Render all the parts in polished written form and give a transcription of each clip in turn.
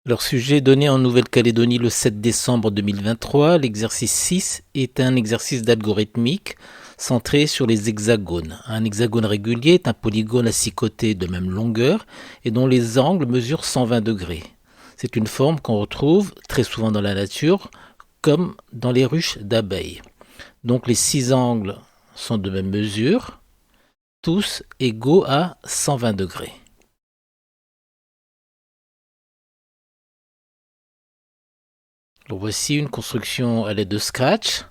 Leur sujet donné en Nouvelle-Calédonie le 7 décembre 2023, l'exercice 6 est un exercice d'algorithmique centré sur les hexagones. Un hexagone régulier est un polygone à 6 côtés de même longueur et dont les angles mesurent 120 degrés. C'est une forme qu'on retrouve très souvent dans la nature, comme dans les ruches d'abeilles. Donc les 6 angles sont de même mesure, tous égaux à 120 degrés. Alors voici une construction à l'aide de Scratch.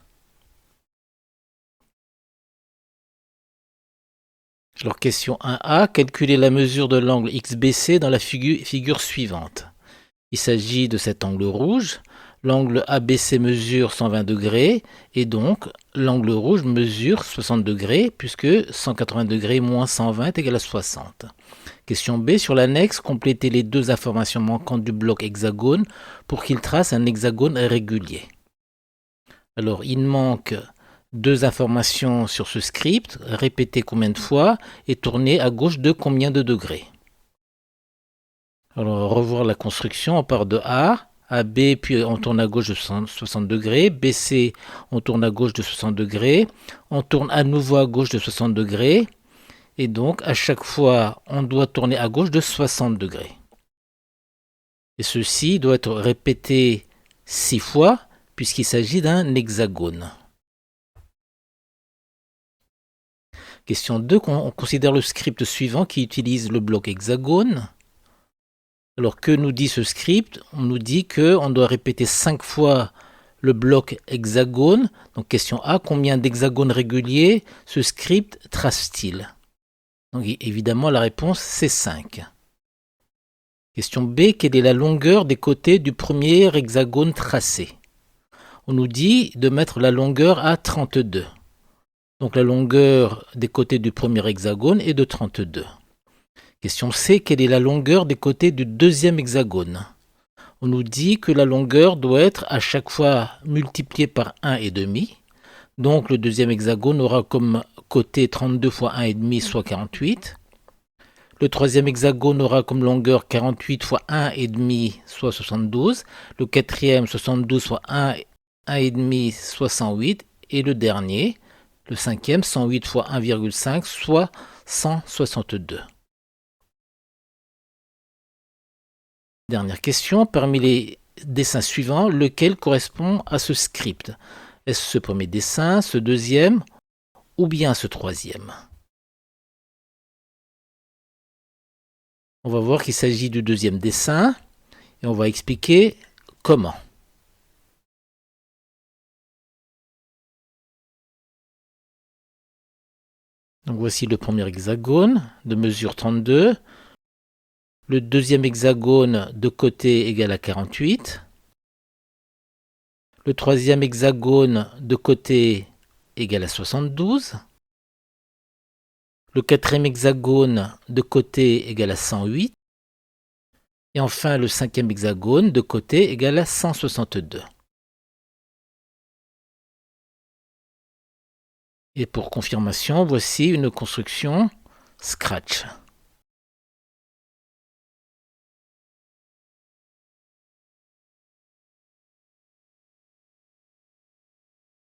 Alors question 1A, calculez la mesure de l'angle XBC dans la figure suivante. Il s'agit de cet angle rouge. L'angle ABC mesure 120 degrés et donc l'angle rouge mesure 60 degrés puisque 180 degrés moins 120 est égal à 60. Question B, sur l'annexe, complétez les deux informations manquantes du bloc hexagone pour qu'il trace un hexagone régulier. Alors il manque deux informations sur ce script, répétez combien de fois et tournez à gauche de combien de degrés. Alors on va revoir la construction, on part de A à B, puis on tourne à gauche de 60 degrés, BC, on tourne à gauche de 60 degrés, on tourne à nouveau à gauche de 60 degrés, et donc à chaque fois on doit tourner à gauche de 60 degrés. Et ceci doit être répété 6 fois, puisqu'il s'agit d'un hexagone. Question 2, on considère le script suivant qui utilise le bloc hexagone. Alors que nous dit ce script? On nous dit qu'on doit répéter 5 fois le bloc hexagone. Donc question A, combien d'hexagones réguliers ce script trace-t-il? Donc évidemment la réponse c'est 5. Question B, quelle est la longueur des côtés du premier hexagone tracé? On nous dit de mettre la longueur à 32. Donc la longueur des côtés du premier hexagone est de 32. Question C, quelle est la longueur des côtés du deuxième hexagone? On nous dit que la longueur doit être à chaque fois multipliée par 1,5. Donc le deuxième hexagone aura comme côté 32 fois 1,5, soit 48. Le troisième hexagone aura comme longueur 48 fois 1,5, soit 72. Le quatrième, 72 fois 1,5, soit 108. Et le dernier, le cinquième, 108 fois 1,5, soit 162. Dernière question, parmi les dessins suivants, lequel correspond à ce script? Est-ce ce premier dessin, ce deuxième ou bien ce troisième? On va voir qu'il s'agit du deuxième dessin et on va expliquer comment. Donc voici le premier hexagone de mesure 32. Le deuxième hexagone de côté égal à 48. Le troisième hexagone de côté égal à 72. Le quatrième hexagone de côté égal à 108. Et enfin le cinquième hexagone de côté égal à 162. Et pour confirmation, voici une construction Scratch.